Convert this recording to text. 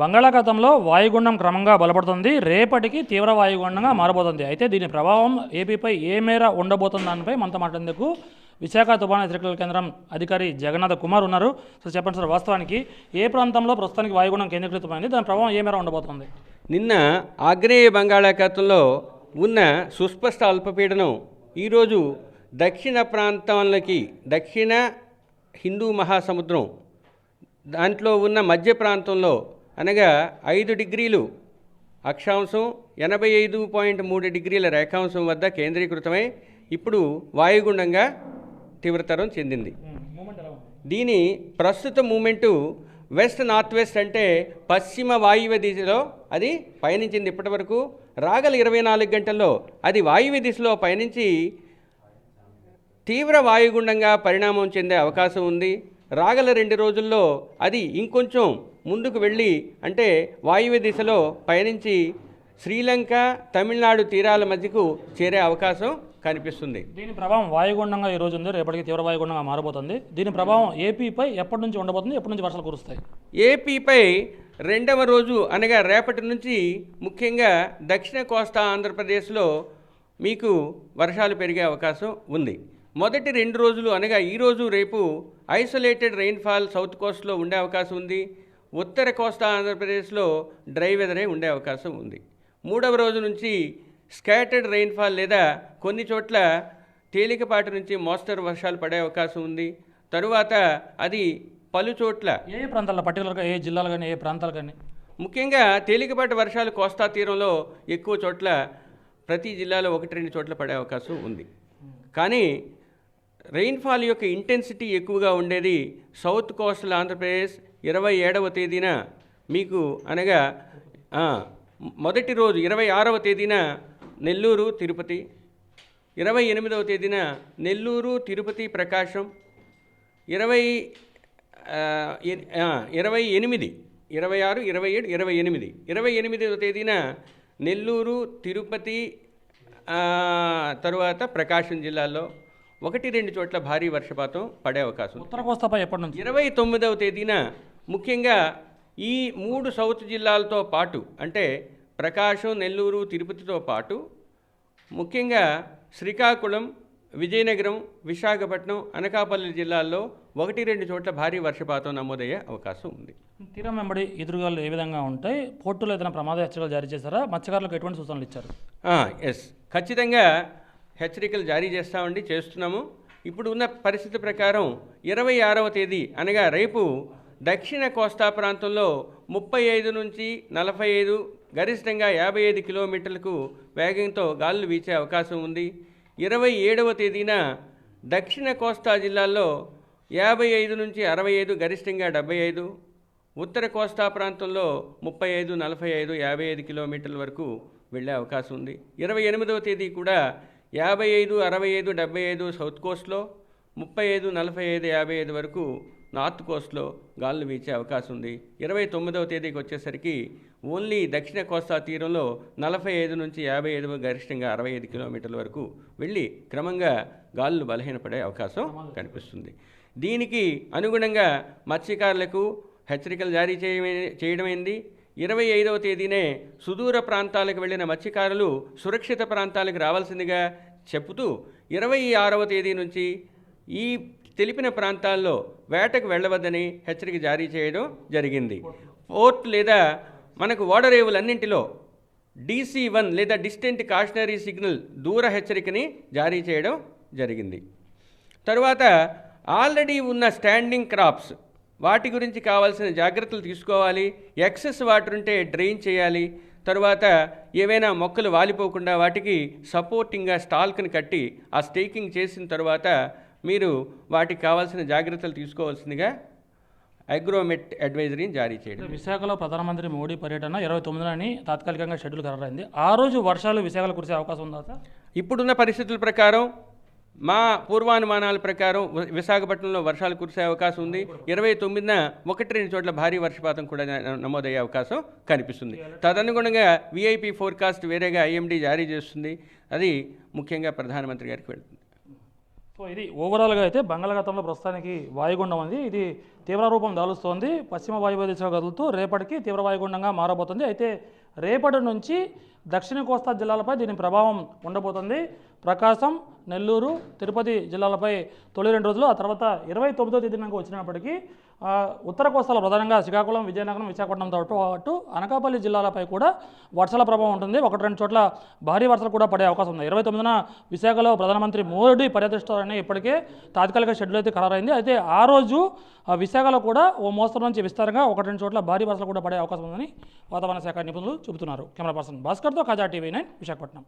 బంగాళాఖాతంలో వాయుగుండం క్రమంగా బలపడుతుంది. రేపటికి తీవ్ర వాయుగుండంగా మారబోతుంది. అయితే దీని ప్రభావం ఏపీపై ఏ మేర ఉండబోతుంది దానిపై మనతో మాట్లాడేందుకు విశాఖ తుఫాను హెచ్చరికల కేంద్రం అధికారి జగన్నాథ కుమార్ ఉన్నారు. సో చెప్పండి సార్, వాస్తవానికి ఏ ప్రాంతంలో ప్రస్తుతానికి వాయుగుండం కేంద్రీకృతమైంది, దాని ప్రభావం ఏ మేర ఉండబోతుంది? నిన్న ఆగ్నేయ బంగాళాఖాతంలో ఉన్న సుస్పష్ట అల్పపీడనం ఈరోజు దక్షిణ ప్రాంతాలకి, దక్షిణ హిందూ మహాసముద్రం దాంట్లో ఉన్న మధ్య ప్రాంతంలో అనగా 5 డిగ్రీలు అక్షాంశం 85.3 డిగ్రీల రేఖాంశం వద్ద కేంద్రీకృతమై ఇప్పుడు వాయుగుండంగా తీవ్రతరం చెందింది. దీని ప్రస్తుత మూమెంటు వెస్ట్ నార్త్ వెస్ట్ అంటే పశ్చిమ వాయువ్య దిశలో అది పయనించింది. ఇప్పటి వరకు రాగల 24 గంటల్లో అది వాయువ్య దిశలో పయనించి తీవ్ర వాయుగుండంగా పరిణామం చెందే అవకాశం ఉంది. రాగల 2 రోజుల్లో అది ఇంకొంచెం ముందుకు వెళ్ళి అంటే వాయువ్య దిశలో పయనించి శ్రీలంక తమిళనాడు తీరాల మధ్యకు చేరే అవకాశం కనిపిస్తుంది. దీని ప్రభావం వాయుగుండంగా ఈ రోజు ఉంది, రేపటికి తీవ్ర వాయుగుండంగా మారబోతుంది. దీని ప్రభావం ఏపీపై ఎప్పటి నుంచి ఉండబోతుంది, ఎప్పటి నుంచి వర్షాలు కురుస్తాయి? ఏపీపై 2వ రోజు అనగా రేపటి నుంచి ముఖ్యంగా దక్షిణ కోస్తా ఆంధ్రప్రదేశ్లో మీకు వర్షాలు పెరిగే అవకాశం ఉంది. మొదటి 2 రోజులు అనగా ఈరోజు రేపు ఐసోలేటెడ్ రెయిన్ఫాల్ సౌత్ కోస్ట్లో ఉండే అవకాశం ఉంది. ఉత్తర కోస్తా ఆంధ్రప్రదేశ్లో డ్రై వెదరే ఉండే అవకాశం ఉంది. 3వ రోజు నుంచి స్కాటర్డ్ రెయిన్ఫాల్ లేదా కొన్ని చోట్ల తేలికపాటి నుంచి మోస్తరు వర్షాలు పడే అవకాశం ఉంది. తరువాత అది పలు చోట్ల ఏ ప్రాంతాల్లో, పర్టికులర్గా ఏ జిల్లాలు కానీ ఏ ప్రాంతాలు కానీ? ముఖ్యంగా తేలికపాటి వర్షాలు కోస్తా తీరంలో ఎక్కువ చోట్ల ప్రతి జిల్లాలో 1-2 చోట్ల పడే అవకాశం ఉంది. కానీ రెయిన్ఫాల్ యొక్క ఇంటెన్సిటీ ఎక్కువగా ఉండేది సౌత్ కోస్టల్ ఆంధ్రప్రదేశ్ 27వ తేదీన మీకు అనగా మొదటి రోజు 26వ తేదీన నెల్లూరు తిరుపతి, 28వ తేదీన నెల్లూరు తిరుపతి ప్రకాశం, 28, 26, 27, 28, 28వ తేదీన నెల్లూరు తిరుపతి తరువాత ప్రకాశం జిల్లాల్లో 1-2 చోట్ల భారీ వర్షపాతం పడే అవకాశం. ఉత్తర కోస్తాపై ఎప్పటి నుంచి? 29వ తేదీన ముఖ్యంగా ఈ 3 సౌత్ జిల్లాలతో పాటు అంటే ప్రకాశం, నెల్లూరు, తిరుపతితో పాటు ముఖ్యంగా శ్రీకాకుళం, విజయనగరం, విశాఖపట్నం, అనకాపల్లి జిల్లాల్లో 1-2 చోట్ల భారీ వర్షపాతం నమోదయ్యే అవకాశం ఉంది. తీరం వెంబడి ఎదురుగాలు ఏ విధంగా ఉంటాయి? పోర్టులో ఏదైనా ప్రమాద హెచ్చరికలు జారీ చేశారా? మత్స్యకారులకు ఎటువంటి సూచనలు ఇచ్చారు? ఎస్, ఖచ్చితంగా హెచ్చరికలు జారీ చేస్తున్నాము. ఇప్పుడు ఉన్న పరిస్థితి ప్రకారం 26వ తేదీ అనగా రేపు దక్షిణ కోస్తా ప్రాంతంలో 35 నుంచి 45 గరిష్టంగా 55 కిలోమీటర్లకు వేగంతో గాలులు వీచే అవకాశం ఉంది. 27వ తేదీన దక్షిణ కోస్తా జిల్లాల్లో 55 నుంచి 65 గరిష్టంగా 75, ఉత్తర కోస్తా ప్రాంతంలో 35, 45, 55 కిలోమీటర్ల వరకు వెళ్ళే అవకాశం ఉంది. 28వ తేదీ కూడా 55, 65, 75 సౌత్ కోస్ట్లో, 35, 45, 55 వరకు నార్త్ కోస్ట్లో గాలులు వీచే అవకాశం ఉంది. 29వ తేదీకి వచ్చేసరికి ఓన్లీ దక్షిణ కోస్తా తీరంలో 45 నుంచి 55 గరిష్టంగా 65 కిలోమీటర్ల వరకు వెళ్ళి క్రమంగా గాలులు బలహీనపడే అవకాశం కనిపిస్తుంది. దీనికి అనుగుణంగా మత్స్యకారులకు హెచ్చరికలు జారీ చేయడమైంది. 25వ తేదీనే సుదూర ప్రాంతాలకు వెళ్ళిన మత్స్యకారులు సురక్షిత ప్రాంతాలకు రావాల్సిందిగా చెబుతూ 26వ తేదీ నుంచి ఈ తెలిపిన ప్రాంతాల్లో వేటకు వెళ్ళవద్దని హెచ్చరిక జారీ చేయడం జరిగింది. పోర్ట్ లేదా మనకు ఓడరేవులన్నింటిలో DC1 లేదా డిస్టెంట్ కాషనరీ సిగ్నల్ దూర హెచ్చరికని జారీ చేయడం జరిగింది. తరువాత ఆల్రెడీ ఉన్న స్టాండింగ్ క్రాప్స్ వాటి గురించి కావాల్సిన జాగ్రత్తలు తీసుకోవాలి. ఎక్సెస్ వాటర్ ఉంటే డ్రైన్ చేయాలి. తరువాత ఏవైనా మొక్కలు వాలిపోకుండా వాటికి సపోర్టింగ్గా స్టాల్క్ని కట్టి ఆ స్టేకింగ్ చేసిన తర్వాత మీరు వాటికి కావాల్సిన జాగ్రత్తలు తీసుకోవాల్సిందిగా అగ్రోమెట్ అడ్వైజరీని జారీ చేయడం. విశాఖలో ప్రధానమంత్రి మోడీ పర్యటన 29ని తాత్కాలికంగా షెడ్యూల్ ఖరారైంది. ఆ రోజు వర్షాలు విశాఖలో కురిసే అవకాశం ఉందా సార్? ఇప్పుడున్న పరిస్థితుల ప్రకారం మా పూర్వానుమానాల ప్రకారం విశాఖపట్నంలో వర్షాలు కురిసే అవకాశం ఉంది. 29న 1-2 చోట్ల భారీ వర్షపాతం కూడా నమోదయ్యే అవకాశం కనిపిస్తుంది. తదనుగుణంగా VIP ఫోర్కాస్ట్ వేరేగా IMD జారీ చేస్తుంది. అది ముఖ్యంగా ప్రధానమంత్రి గారికి వెళ్తుంది. సో ఇది ఓవరాల్గా అయితే బంగాళాఖాతంలో ప్రస్తుతానికి వాయుగుండం ఉంది. ఇది తీవ్ర రూపం దాలుస్తోంది. పశ్చిమ వాయువ్య దిశగా కదులుతూ రేపటికి తీవ్ర వాయుగుండంగా మారబోతుంది. అయితే రేపటి నుంచి దక్షిణ కోస్తా జిల్లాలపై దీని ప్రభావం ఉండబోతుంది. ప్రకాశం, నెల్లూరు, తిరుపతి జిల్లాలపై తొలి 2 రోజులు, ఆ తర్వాత 29వ తేదీనకు వచ్చినప్పటికీ ఉత్తర కోస్తాలో ప్రధానంగా శ్రీకాకుళం, విజయనగరం, విశాఖపట్నంతో పాటు అనకాపల్లి జిల్లాలపై కూడా వర్షాల ప్రభావం ఉంటుంది. 1-2 చోట్ల భారీ వర్షాలు కూడా పడే అవకాశం ఉంది. 29న విశాఖలో ప్రధానమంత్రి మోడీ పర్యటిస్తారని ఇప్పటికే తాత్కాలిక షెడ్యూల్ అయితే ఖరారైంది. అయితే ఆ రోజు విశాఖలో కూడా ఓ మోస్తరు నుంచి విస్తారంగా 1-2 చోట్ల భారీ వర్షాలు కూడా పడే అవకాశం ఉందని వాతావరణ శాఖ నిపుణులు చెబుతున్నారు. కెమెరా పర్సన్ భాస్కర్తో ఖజా టీవీ 9 విశాఖపట్నం.